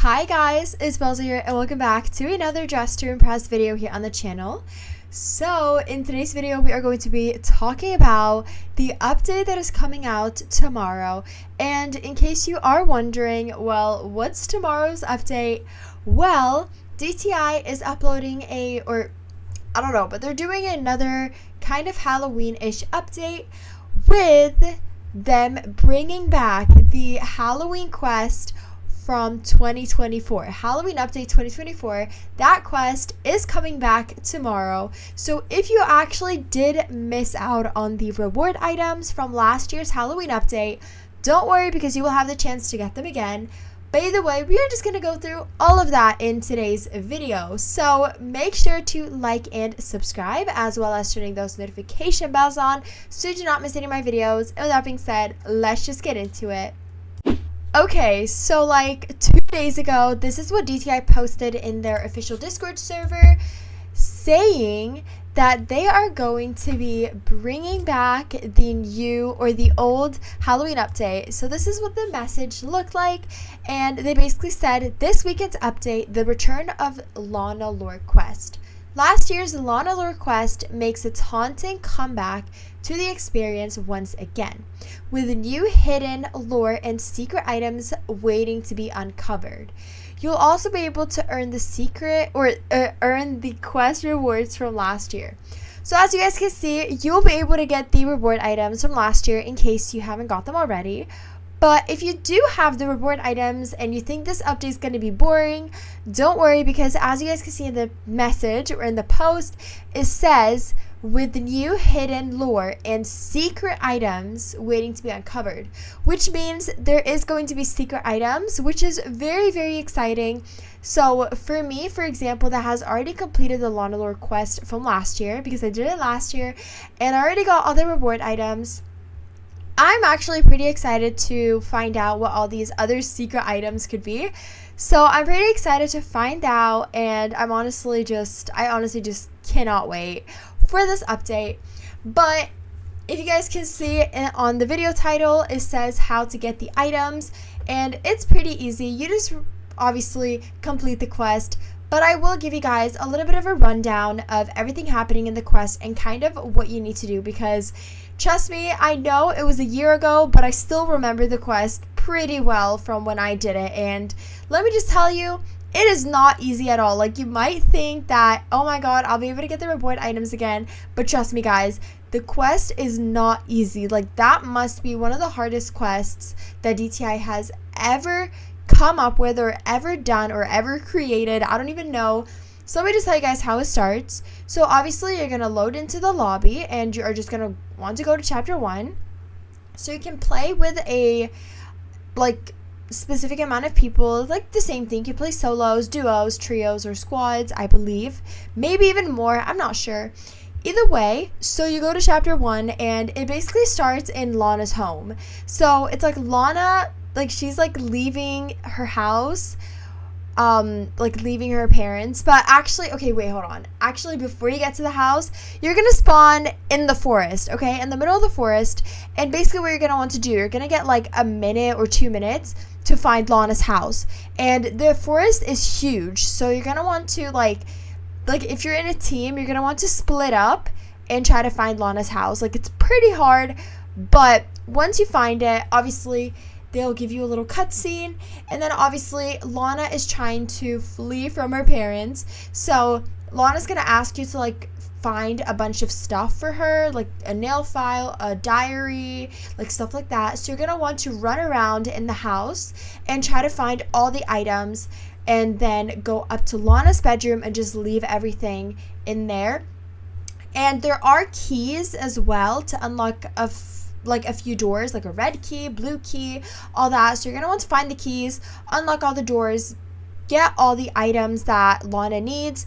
Hi guys, it's Bellza here and welcome back to another Dress to Impress video here on the channel. So in today's video we are going to be talking about the update that is coming out tomorrow. And in case you are wondering, well, what's tomorrow's update? Well, DTI is uploading I don't know, but they're doing another kind of Halloween-ish update with them bringing back the Halloween quest from 2024. Halloween update 2024. That quest is coming back tomorrow. So if you actually did miss out on the reward items from last year's Halloween update, don't worry because you will have the chance to get them again. But either way, we are just going to go through all of that in today's video. So make sure to like and subscribe, as well as turning those notification bells on so you do not miss any of my videos. And with that being said, let's just get into it. Okay, so like 2 days ago, this is what DTI posted in their official Discord server, saying that they are going to be bringing back the old Halloween update. So this is what the message looked like, and they basically said this weekend's update, the return of Lana lore quest. Last year's Lana lore quest makes its haunting comeback to the experience once again, with new hidden lore and secret items waiting to be uncovered. You'll also be able to earn earn the quest rewards from last year. So as you guys can see, you'll be able to get the reward items from last year in case you haven't got them already. But if you do have the reward items and you think this update is going to be boring, don't worry, because as you guys can see in the message or in the post, it says with new hidden lore and secret items waiting to be uncovered, which means there is going to be secret items, which is very, very exciting. So for me, for example, that has already completed the Lana lore quest from last year, because I did it last year and I already got all the reward items. I'm actually pretty excited to find out what all these other secret items could be. So I'm pretty excited to find out, and I honestly just cannot wait for this update. But if you guys can see on the video title, it says how to get the items, and it's pretty easy. You just obviously complete the quest, but I will give you guys a little bit of a rundown of everything happening in the quest and kind of what you need to do, because trust me, I know it was a year ago, but I still remember the quest pretty well from when I did it. And let me just tell you, it is not easy at all. Like, you might think that, oh my god, I'll be able to get the reward items again, but trust me guys, the quest is not easy. Like, that must be one of the hardest quests that DTI has ever come up with or ever done or ever created. I don't even know. So let me just tell you guys how it starts. So obviously you're going to load into the lobby and you are just going to want to go to chapter 1. So you can play with a specific amount of people, like the same thing. You can play solos, duos, trios, or squads, I believe. Maybe even more, I'm not sure. Either way, so you go to chapter 1 and it basically starts in Lana's home. So it's like Lana, like she's like leaving her house, leaving her parents. But actually, okay, wait, hold on. Actually, before you get to the house, you're gonna spawn in the forest, okay, in the middle of the forest. And basically what you're gonna want to do, you're gonna get like a minute or 2 minutes to find Lana's house. And the forest is huge, so you're gonna want to like if you're in a team, you're gonna want to split up and try to find Lana's house. Like, it's pretty hard, but once you find it, obviously they'll give you a little cutscene, and then obviously Lana is trying to flee from her parents. So Lana's gonna ask you to like find a bunch of stuff for her, like a nail file, a diary, like stuff like that. So you're gonna want to run around in the house and try to find all the items, and then go up to Lana's bedroom and just leave everything in there. And there are keys as well to unlock a few doors, like a red key, blue key, all that. So you're going to want to find the keys, unlock all the doors, get all the items that Lana needs.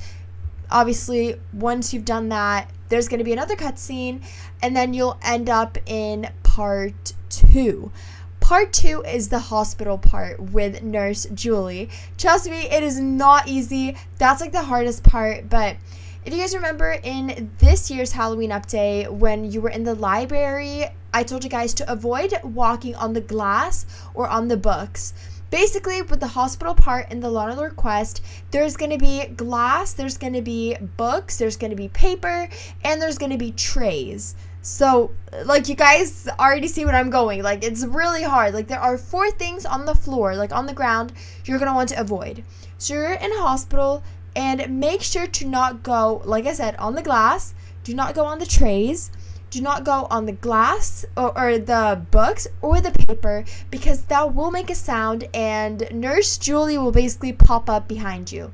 Obviously, once you've done that, there's going to be another cutscene, and then you'll end up in part 2. Part 2 is the hospital part with Nurse Julie. Trust me, it is not easy. That's like the hardest part. But if you guys remember in this year's Halloween update, when you were in the library, I told you guys to avoid walking on the glass or on the books, basically with the hospital part in the Lana request, there's going to be glass, there's going to be books, there's going to be paper, and there's going to be trays. So, like, you guys already see what I'm going. Like, it's really hard. Like, there are 4 things on the floor, like on the ground, you're going to want to avoid. So, you're in a hospital, and make sure to not go, like I said, on the glass. Do not go on the trays. Do not go on the glass or the books or the paper, because that will make a sound and Nurse Julie will basically pop up behind you.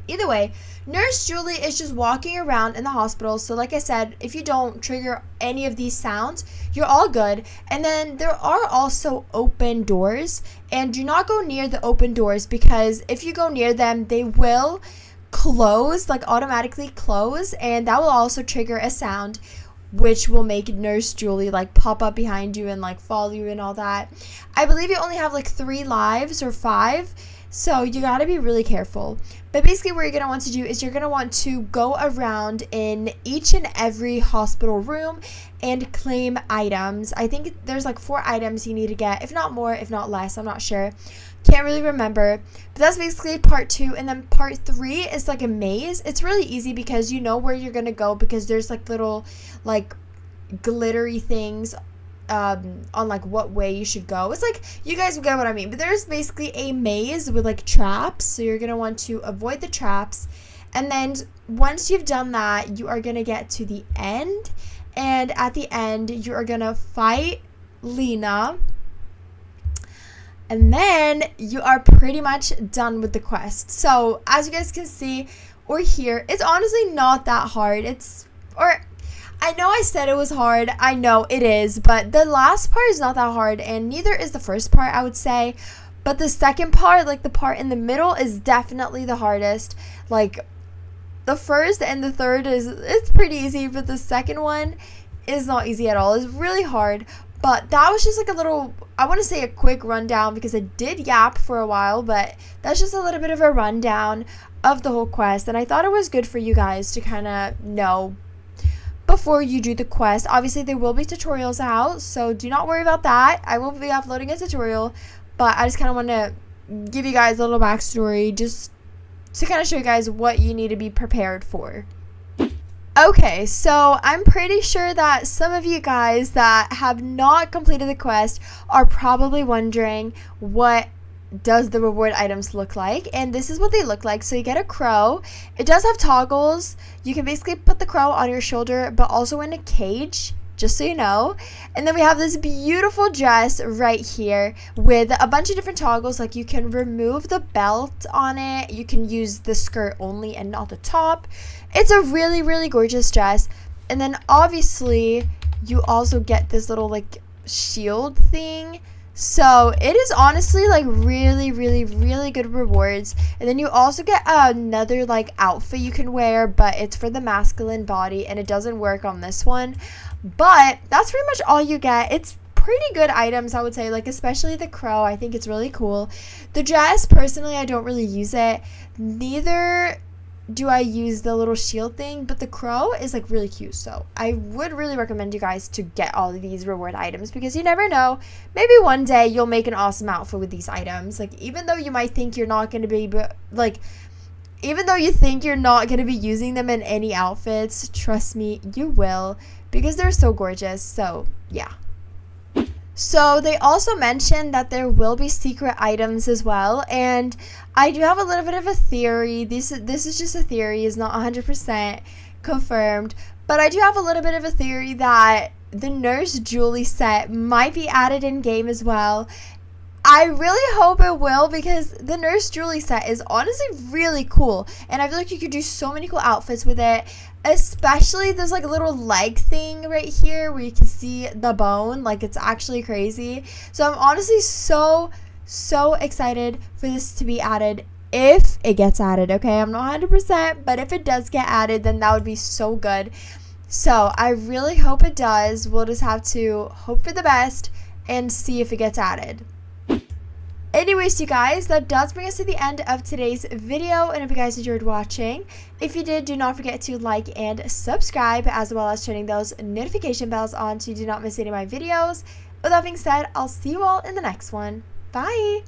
Either way, Nurse Julie is just walking around in the hospital. So like I said, if you don't trigger any of these sounds, you're all good. And then there are also open doors, and do not go near the open doors, because if you go near them, they will close, like automatically close, and that will also trigger a sound which will make Nurse Julie like pop up behind you and like follow you and all that. I believe you only have like 3 lives or 5, so you got to be really careful. But basically what you're going to want to do is you're going to want to go around in each and every hospital room and claim items. I think there's like 4 items you need to get, if not more, if not less, I'm not sure. Can't really remember, but that's basically part 2. And then part 3 is like a maze. It's really easy because you know where you're gonna go, because there's like little like glittery things on like what way you should go. It's like, you guys will get what I mean, but there's basically a maze with like traps, so you're gonna want to avoid the traps. And then once you've done that, you are gonna get to the end, and at the end you are gonna fight Lena. And then you are pretty much done with the quest. So as you guys can see or hear, it's honestly not that hard. I know I said it was hard. I know it is, but the last part is not that hard, and neither is the first part, I would say. But the second part, like the part in the middle, is definitely the hardest. Like the first and the third it's pretty easy, but the second one is not easy at all. It's really hard. But that was just like a little, I want to say a quick rundown, because I did yap for a while, but that's just a little bit of a rundown of the whole quest. And I thought it was good for you guys to kind of know before you do the quest. Obviously, there will be tutorials out, so do not worry about that. I will be uploading a tutorial, but I just kind of want to give you guys a little backstory just to kind of show you guys what you need to be prepared for. Okay, so I'm pretty sure that some of you guys that have not completed the quest are probably wondering, what does the reward items look like? And this is what they look like. So you get a crow. It does have toggles. You can basically put the crow on your shoulder, but also in a cage, just so you know. And then we have this beautiful dress right here with a bunch of different toggles. Like, you can remove the belt on it. You can use the skirt only and not the top. It's a really, really gorgeous dress. And then obviously you also get this little like shield thing. So it is honestly like really, really, really good rewards. And then you also get another like outfit you can wear, but it's for the masculine body and it doesn't work on this one. But that's pretty much all you get. It's pretty good items, I would say, like especially the crow. I think it's really cool. The dress, personally, I don't really use it. Neither do I use the little shield thing, but the crow is like really cute. So I would really recommend you guys to get all of these reward items, because you never know, maybe one day you'll make an awesome outfit with these items. Like, even though you might think you're not going to be, even though you think you're not going to be using them in any outfits, trust me, you will, because they're so gorgeous. So yeah. So they also mentioned that there will be secret items as well, and I do have a little bit of a theory. This is just a theory, it's not 100% confirmed, but I do have a little bit of a theory that the Nurse Julie set might be added in game as well. I really hope it will, because the Nurse Julie set is honestly really cool, and I feel like you could do so many cool outfits with it. Especially there's like a little leg thing right here where you can see the bone. Like, it's actually crazy. So I'm honestly so excited for this to be added, if it gets added. Okay, I'm not 100%, but if it does get added, then that would be so good. So I really hope it does. We'll just have to hope for the best and see if it gets added. Anyways, you guys, that does bring us to the end of today's video, and I hope you guys enjoyed watching. If you did, do not forget to like and subscribe, as well as turning those notification bells on so you do not miss any of my videos. With that being said, I'll see you all in the next one. Bye!